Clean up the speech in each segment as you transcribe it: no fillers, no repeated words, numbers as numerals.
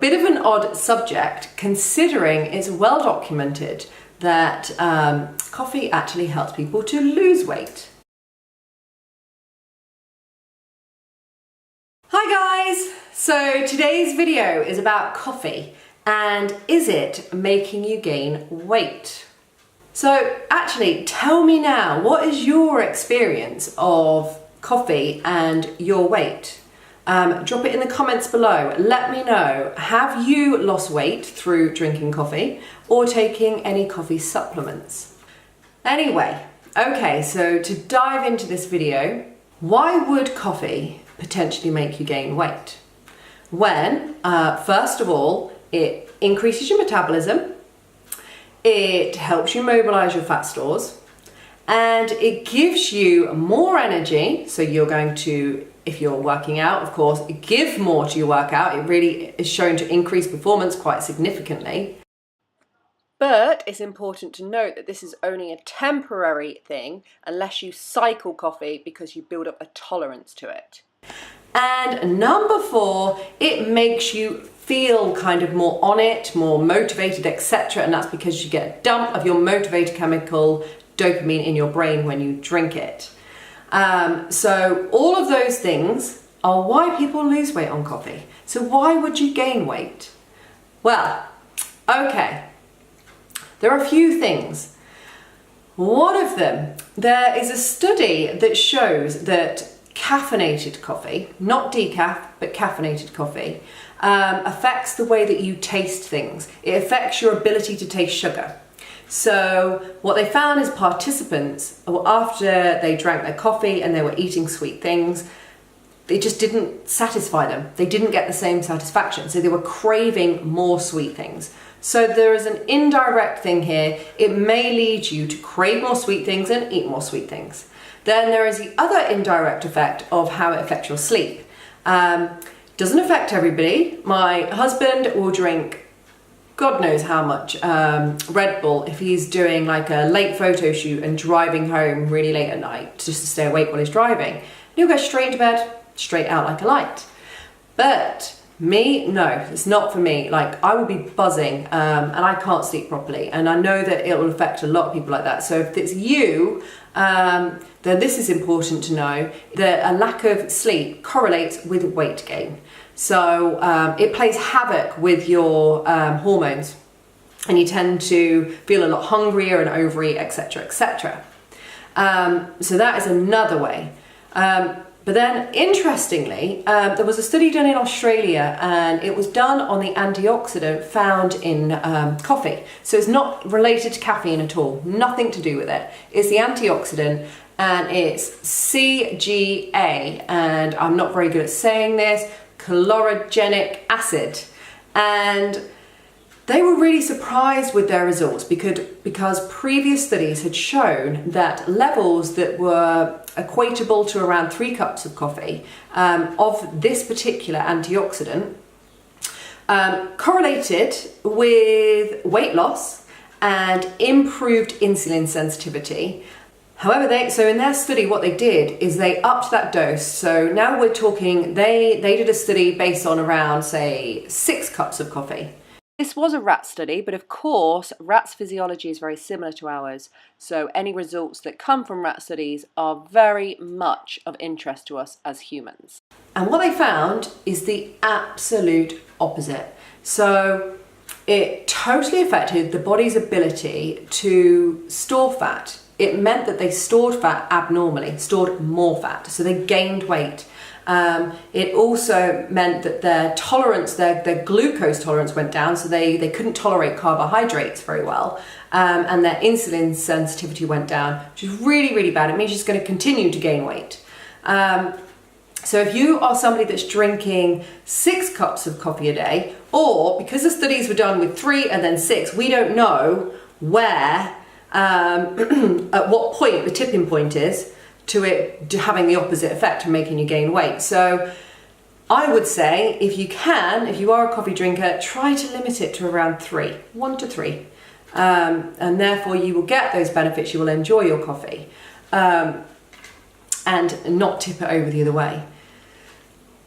Bit of an odd subject, considering it's well documented that coffee actually helps people to lose weight. Hi guys! So today's video is about coffee and is it making you gain weight? So actually, tell me now, what is your experience of coffee and your weight? Drop it in the comments below. Let me know, have you lost weight through drinking coffee or taking any coffee supplements? Anyway, okay, so to dive into this video, why would coffee potentially make you gain weight? When, first of all, it increases your metabolism, it helps you mobilize your fat stores, and it gives you more energy. So you're going to, if you're working out, of course, give more to your workout. It really is shown to increase performance quite significantly. But it's important to note that this is only a temporary thing unless you cycle coffee because you build up a tolerance to it. And number 4, it makes you feel kind of more on it, more motivated, etc. And that's because you get a dump of your motivator chemical dopamine in your brain when you drink it. So all of those things are why people lose weight on coffee. So why would you gain weight? Well, okay, there are a few things. One of them, there is a study that shows that caffeinated coffee, not decaf, but caffeinated coffee, affects the way that you taste things. It affects your ability to taste sugar. So what they found is participants, after they drank their coffee and they were eating sweet things, it just didn't satisfy them. They didn't get the same satisfaction. So they were craving more sweet things. So there is an indirect thing here. It may lead you to crave more sweet things and eat more sweet things. Then there is the other indirect effect of how it affects your sleep. Doesn't affect everybody. My husband will drink God knows how much Red Bull if he's doing like a late photo shoot and driving home really late at night just to stay awake while he's driving. And he'll go straight into bed, straight out like a light. But me, no, it's not for me. Like, I will be buzzing and I can't sleep properly. And I know that it will affect a lot of people like that. So if it's you, then this is important to know that a lack of sleep correlates with weight gain. So it plays havoc with your hormones and you tend to feel a lot hungrier and overeat, etc., etc. So that is another way. But then, interestingly, there was a study done in Australia and it was done on the antioxidant found in coffee. So it's not related to caffeine at all, nothing to do with it. It's the antioxidant and it's CGA, and I'm not very good at saying this, chlorogenic acid. And they were really surprised with their results because previous studies had shown that levels that were equatable to around 3 cups of coffee of this particular antioxidant correlated with weight loss and improved insulin sensitivity. However, so in their study, what they did is they upped that dose. So now we're talking, they did a study based on around, say, 6 cups of coffee. This was a rat study, but of course, rats' physiology is very similar to ours. So any results that come from rat studies are very much of interest to us as humans. And what they found is the absolute opposite. So it totally affected the body's ability to store fat. It meant that they stored fat abnormally, stored more fat, so they gained weight. It also meant that their tolerance, their glucose tolerance went down, so they couldn't tolerate carbohydrates very well, and their insulin sensitivity went down, which is really, really bad. It means you're just going to continue to gain weight. So if you are somebody that's drinking 6 cups of coffee a day, or because the studies were done with 3 and then 6, we don't know where, at what point the tipping point is to it having the opposite effect and making you gain weight. So I would say if you can, if you are a coffee drinker, try to limit it to around 3, 1 to 3. And therefore you will get those benefits, you will enjoy your coffee. And not tip it over the other way.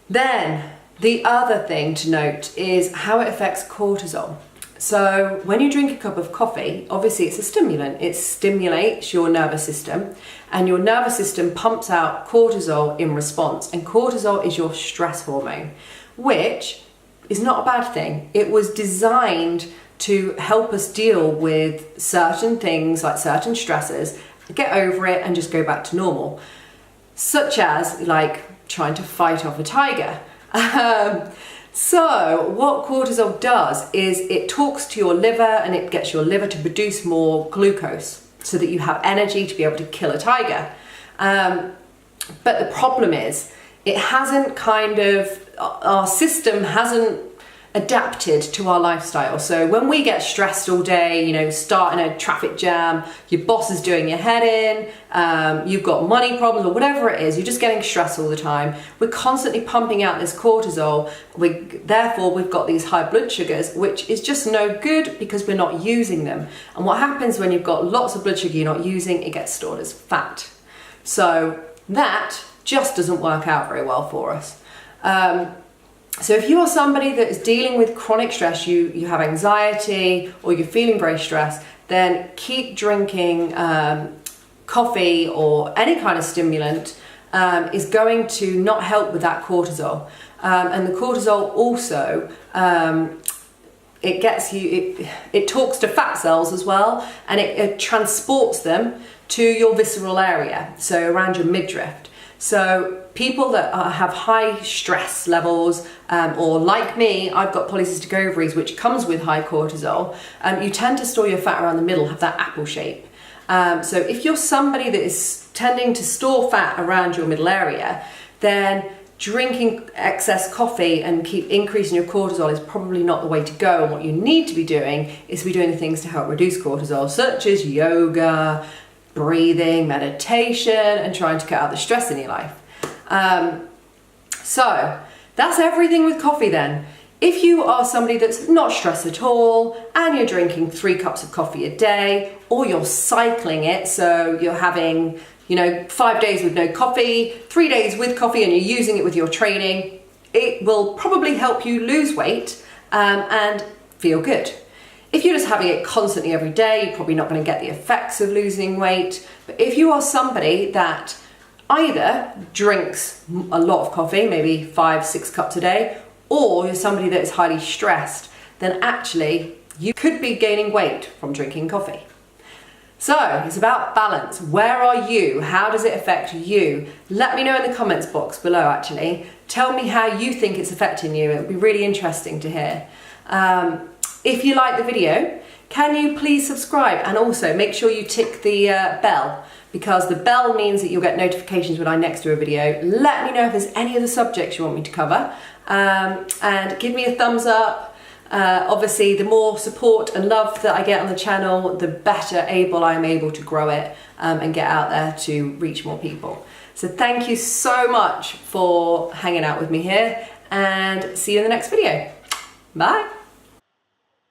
Then The other thing to note is how it affects cortisol. So when you drink a cup of coffee, obviously it's a stimulant. It stimulates your nervous system, and your nervous system pumps out cortisol in response. And cortisol is your stress hormone, which is not a bad thing. It was designed to help us deal with certain things, like certain stresses, get over it and just go back to normal, such as like trying to fight off a tiger. So what cortisol does is it talks to your liver and it gets your liver to produce more glucose so that you have energy to be able to kill a tiger. But the problem is it hasn't our system hasn't adapted to our lifestyle. So when we get stressed all day, you know, start in a traffic jam, your boss is doing your head in, you've got money problems or whatever it is, you're just getting stressed all the time. We're constantly pumping out this cortisol. Therefore, we've got these high blood sugars, which is just no good because we're not using them. And what happens when you've got lots of blood sugar you're not using, it gets stored as fat. So that just doesn't work out very well for us. So if you're somebody that is dealing with chronic stress, you have anxiety or you're feeling very stressed, then keep drinking coffee or any kind of stimulant is going to not help with that cortisol. And the cortisol also, it talks to fat cells as well, and it transports them to your visceral area, so around your midriff. So people that have high stress levels, or like me, I've got polycystic ovaries, which comes with high cortisol, you tend to store your fat around the middle, have that apple shape. So if you're somebody that is tending to store fat around your middle area, then drinking excess coffee and keep increasing your cortisol is probably not the way to go. And what you need to be doing is to be doing the things to help reduce cortisol, such as yoga, breathing, meditation, and trying to cut out the stress in your life. So that's everything with coffee then. If you are somebody that's not stressed at all and you're drinking 3 cups of coffee a day, or you're cycling it, so you're having, 5 days with no coffee, 3 days with coffee, and you're using it with your training, it will probably help you lose weight and feel good. If you're just having it constantly every day, you're probably not going to get the effects of losing weight. But if you are somebody that either drinks a lot of coffee, maybe 5-6 cups a day, or you're somebody that is highly stressed, then actually you could be gaining weight from drinking coffee. So it's about balance. Where are you? How does it affect you? Let me know in the comments box below actually. Tell me how you think it's affecting you. It would be really interesting to hear. If you like the video, can you please subscribe, and also make sure you tick the bell, because the bell means that you'll get notifications when I next do a video. Let me know if there's any other subjects you want me to cover, and give me a thumbs up. Obviously, the more support and love that I get on the channel, the better I'm able to grow it and get out there to reach more people. So thank you so much for hanging out with me here, and see you in the next video. Bye.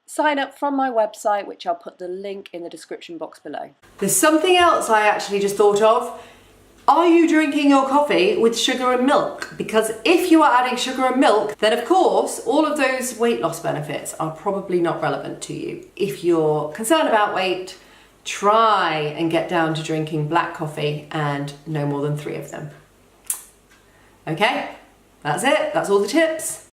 Sign up from my website, which I'll put the link in the description box below. There's something else I actually just thought of. Are you drinking your coffee with sugar and milk? Because if you are adding sugar and milk, then of course, all of those weight loss benefits are probably not relevant to you. If you're concerned about weight, try and get down to drinking black coffee and no more than 3 of them. Okay, that's it. That's all the tips.